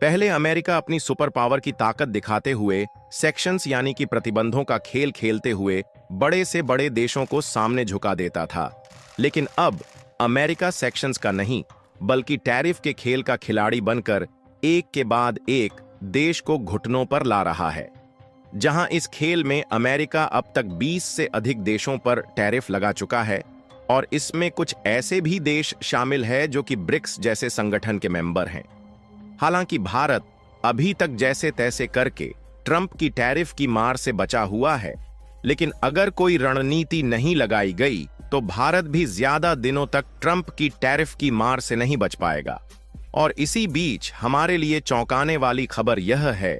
पहले अमेरिका अपनी super power की ताकत दिखाते हुए सेक्शंस यानी कि प्रतिबंधों का खेल खेलते हुए बड़े से बड़े देशों को सामने झुका देता था। लेकिन अब अमेरिका सेक्शंस का नहीं बल्कि टैरिफ के खेल का खिलाड़ी बनकर एक के बाद एक देश को घुटनों पर ला रहा है। जहां इस खेल में अमेरिका अब तक 20 से अधिक देशों पर टैरिफ लगा चुका है और इसमें कुछ ऐसे भी देश शामिल है जो कि ब्रिक्स जैसे संगठन के मेंबर हैं। हालांकि भारत अभी तक जैसे तैसे करके ट्रंप की टैरिफ की मार से बचा हुआ है, लेकिन अगर कोई रणनीति नहीं लगाई गई तो भारत भी ज्यादा दिनों तक ट्रंप की टैरिफ की मार से नहीं बच पाएगा। और इसी बीच हमारे लिए चौंकाने वाली खबर यह है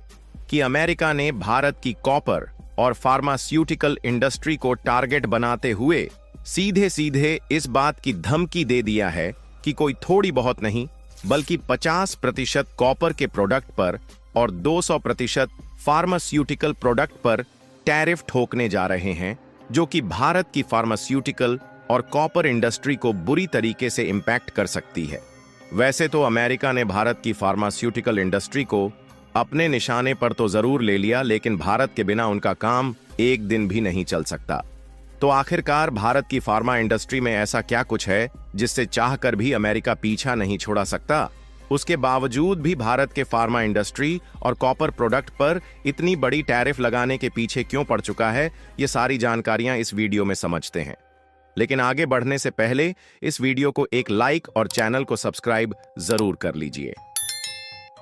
कि अमेरिका ने भारत की कॉपर और फार्मास्यूटिकल इंडस्ट्री को टारगेट बनाते हुए सीधे सीधे इस बात की धमकी दे दिया है कि कोई थोड़ी बहुत नहीं बल्कि 50% कॉपर के प्रोडक्ट पर और 200% फार्मास्यूटिकल प्रोडक्ट पर टैरिफ ठोकने जा रहे हैं, जो कि भारत की फार्मास्यूटिकल और कॉपर इंडस्ट्री को बुरी तरीके से इंपैक्ट कर सकती है। वैसे तो अमेरिका ने भारत की फार्मास्यूटिकल इंडस्ट्री को अपने निशाने पर तो जरूर ले लिया, लेकिन भारत के बिना उनका काम एक दिन भी नहीं चल सकता। तो आखिरकार भारत की फार्मा इंडस्ट्री में ऐसा क्या कुछ है जिससे चाहकर भी अमेरिका पीछा नहीं छोड़ा सकता? उसके बावजूद भी भारत के फार्मा इंडस्ट्री और कॉपर प्रोडक्ट पर इतनी बड़ी टैरिफ लगाने के पीछे क्यों पड़ चुका है, ये सारी जानकारियां इस वीडियो में समझते हैं। लेकिन आगे बढ़ने से पहले इस वीडियो को एक लाइक और चैनल को सब्सक्राइब जरूर कर लीजिए।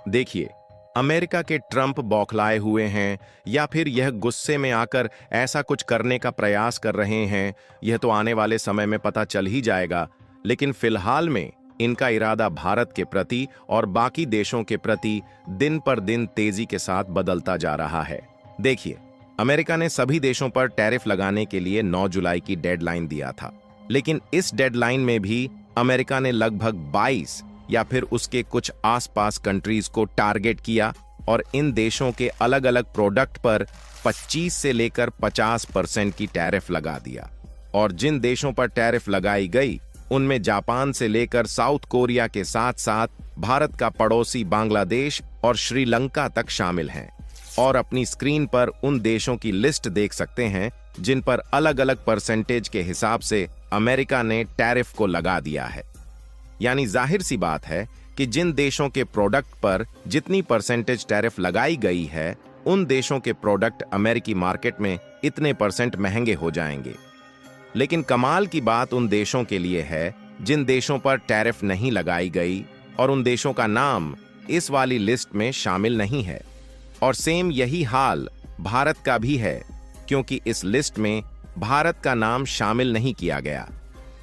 देखिए, अमेरिका के ट्रंप बौखलाए हुए हैं या फिर यह गुस्से में आकर ऐसा कुछ करने का प्रयास कर रहे हैं, यह तो आने वाले समय में पता चल ही जाएगा। लेकिन फिलहाल में इनका इरादा भारत के प्रति और बाकी देशों के प्रति दिन पर दिन तेजी के साथ बदलता जा रहा है। देखिए, अमेरिका ने सभी देशों पर टैरिफ लगाने के लिए 9 जुलाई की डेडलाइन दिया था, लेकिन इस डेडलाइन में भी अमेरिका ने लगभग 22 या फिर उसके कुछ आसपास कंट्रीज को टारगेट किया और इन देशों के अलग अलग प्रोडक्ट पर 25 से लेकर 50% की टैरिफ लगा दिया। और जिन देशों पर टैरिफ लगाई गई उनमें जापान से लेकर साउथ कोरिया के साथ साथ भारत का पड़ोसी बांग्लादेश और श्रीलंका तक शामिल हैं। और अपनी स्क्रीन पर उन देशों की लिस्ट देख सकते हैं जिन पर अलग अलग परसेंटेज के हिसाब से अमेरिका ने टैरिफ को लगा दिया है। यानी जाहिर सी बात है कि जिन देशों के प्रोडक्ट पर जितनी परसेंटेज टैरिफ लगाई गई है, उन देशों के प्रोडक्ट अमेरिकी मार्केट में इतने परसेंट महंगे हो जाएंगे। लेकिन कमाल की बात उन देशों के लिए है जिन देशों पर टैरिफ नहीं लगाई गई और उन देशों का नाम इस वाली लिस्ट में शामिल नहीं है। और सेम यही हाल भारत का भी है, क्योंकि इस लिस्ट में भारत का नाम शामिल नहीं किया गया।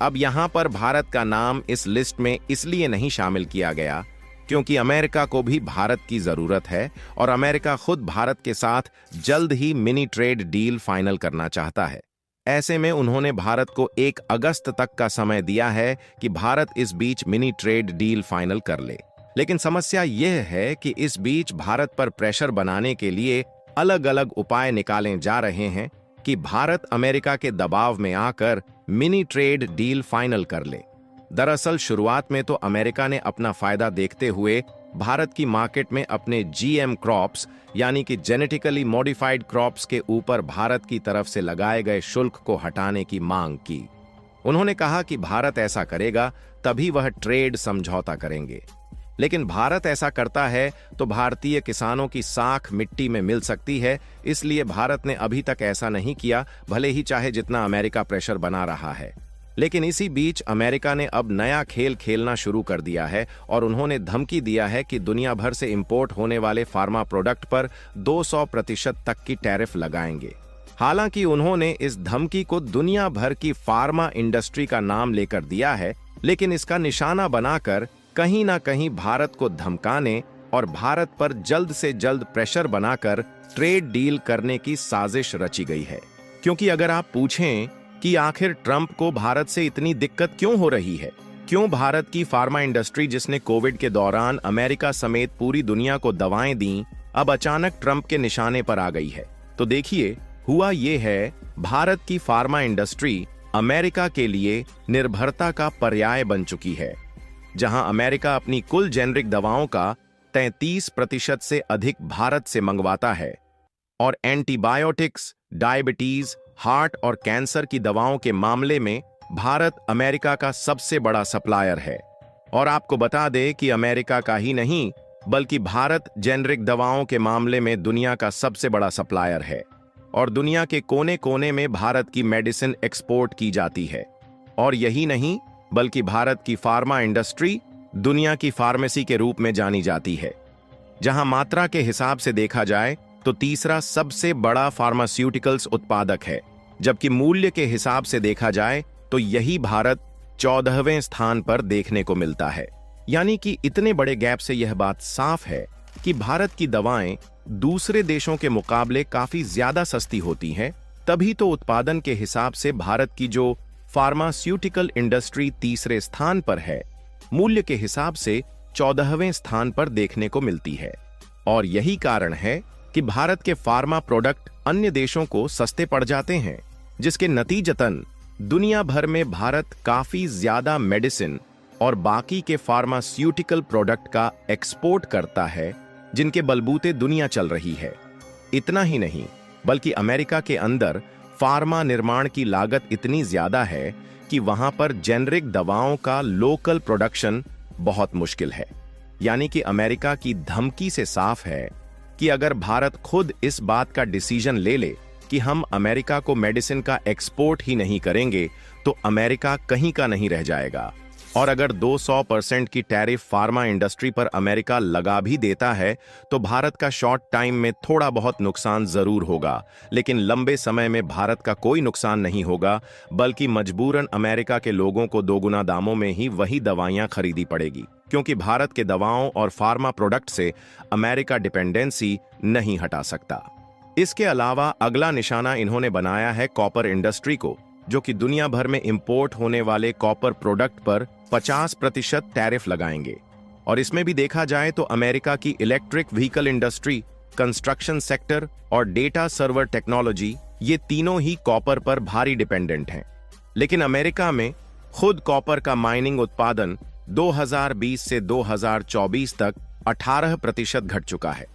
अब यहां पर भारत का नाम इस लिस्ट में इसलिए नहीं शामिल किया गया क्योंकि अमेरिका को भी भारत की जरूरत है और अमेरिका खुद भारत के साथ जल्द ही मिनी ट्रेड डील फाइनल करना चाहता है। ऐसे में उन्होंने भारत को 1 अगस्त तक का समय दिया है कि भारत इस बीच मिनी ट्रेड डील फाइनल कर ले। लेकिन समस्या यह है कि इस बीच भारत पर प्रेशर बनाने के लिए अलग अलग उपाय निकाले जा रहे हैं कि भारत अमेरिका के दबाव में आकर मिनी ट्रेड डील फाइनल कर ले। दरअसल शुरुआत में तो अमेरिका ने अपना फायदा देखते हुए भारत की मार्केट में अपने जीएम क्रॉप्स यानी कि जेनेटिकली मॉडिफाइड क्रॉप्स के ऊपर भारत की तरफ से लगाए गए शुल्क को हटाने की मांग की। उन्होंने कहा कि भारत ऐसा करेगा तभी वह ट्रेड समझौता करेंगे। लेकिन भारत ऐसा करता है तो भारतीय किसानों की साख मिट्टी में मिल सकती है, इसलिए भारत ने अभी तक ऐसा नहीं किया, भले ही चाहे जितना अमेरिका प्रेशर बना रहा है। लेकिन इसी बीच अमेरिका ने अब नया खेल खेलना शुरू कर दिया है और उन्होंने धमकी दिया है कि दुनिया भर से इंपोर्ट होने वाले फार्मा प्रोडक्ट पर 200% तक की टैरिफ लगाएंगे। हालांकि उन्होंने इस धमकी को दुनिया भर की फार्मा इंडस्ट्री का नाम लेकर दिया है, लेकिन इसका निशाना बनाकर कहीं ना कहीं भारत को धमकाने और भारत पर जल्द से जल्द प्रेशर बनाकर ट्रेड डील करने की साजिश रची गई है। क्योंकि अगर आप पूछें कि आखिर ट्रंप को भारत से इतनी दिक्कत क्यों हो रही है, क्यों भारत की फार्मा इंडस्ट्री जिसने कोविड के दौरान अमेरिका समेत पूरी दुनिया को दवाएं दी, अब अचानक ट्रंप के निशाने पर आ गई है, तो देखिए हुआ ये है, भारत की फार्मा इंडस्ट्री अमेरिका के लिए निर्भरता का पर्याय बन चुकी है। जहां अमेरिका अपनी कुल जेनरिक दवाओं का 33% से अधिक भारत से मंगवाता है और एंटीबायोटिक्स, डायबिटीज, हार्ट और कैंसर की दवाओं के मामले में भारत अमेरिका का सबसे बड़ा सप्लायर है। और आपको बता दें कि अमेरिका का ही नहीं बल्कि भारत जेनरिक दवाओं के मामले में दुनिया का सबसे बड़ा सप्लायर है और दुनिया के कोने कोने में भारत की मेडिसिन एक्सपोर्ट की जाती है। और यही नहीं बल्कि भारत की फार्मा इंडस्ट्री दुनिया की फार्मेसी के रूप में जानी जाती है। जहां मात्रा के हिसाब से देखा जाए तो तीसरा सबसे बड़ा फार्मास्यूटिकल्स उत्पादक है, जबकि मूल्य के हिसाब से देखा जाए तो यही भारत 14वें स्थान पर देखने को मिलता है। यानी कि इतने बड़े गैप से यह बात साफ है कि भारत की दवाएं दूसरे देशों के मुकाबले काफी ज्यादा सस्ती होती हैं, तभी तो उत्पादन के हिसाब से भारत की जो फार्मास्यूटिकल इंडस्ट्री तीसरे स्थान पर है, मूल्य के हिसाब से 14वें स्थान पर देखने को मिलती है। और यही कारण है कि भारत के फार्मा प्रोडक्ट अन्य देशों को सस्ते पड़ जाते हैं, जिसके नतीजतन दुनिया भर में भारत काफी ज्यादा मेडिसिन और बाकी के फार्मास्यूटिकल प्रोडक्ट का एक्सपोर्ट करता है, जिनके बलबूते दुनिया चल रही है। इतना ही नहीं बल्कि अमेरिका के अंदर फार्मा निर्माण की लागत इतनी ज्यादा है कि वहां पर जेनरिक दवाओं का लोकल प्रोडक्शन बहुत मुश्किल है। यानी कि अमेरिका की धमकी से साफ है कि अगर भारत खुद इस बात का डिसीजन ले ले कि हम अमेरिका को मेडिसिन का एक्सपोर्ट ही नहीं करेंगे तो अमेरिका कहीं का नहीं रह जाएगा। और अगर 200% की टैरिफ फार्मा इंडस्ट्री पर अमेरिका लगा भी देता है तो भारत का शॉर्ट टाइम में थोड़ा बहुत नुकसान जरूर होगा, लेकिन लंबे समय में भारत का कोई नुकसान नहीं होगा, बल्कि मजबूरन अमेरिका के लोगों को दोगुना दामों में ही वही दवाइयां खरीदी पड़ेगी, क्योंकि भारत के दवाओं और फार्मा प्रोडक्ट से अमेरिका डिपेंडेंसी नहीं हटा सकता। इसके अलावा अगला निशाना इन्होंने बनाया है कॉपर इंडस्ट्री को, जो कि दुनिया भर में इंपोर्ट होने वाले कॉपर प्रोडक्ट पर 50% टैरिफ लगाएंगे। और इसमें भी देखा जाए तो अमेरिका की electric vehicle industry, construction sector और डेटा सर्वर टेक्नोलॉजी, ये तीनों ही कॉपर पर भारी डिपेंडेंट हैं। लेकिन अमेरिका में खुद कॉपर का माइनिंग उत्पादन 2020 से 2024 तक 18% घट चुका है।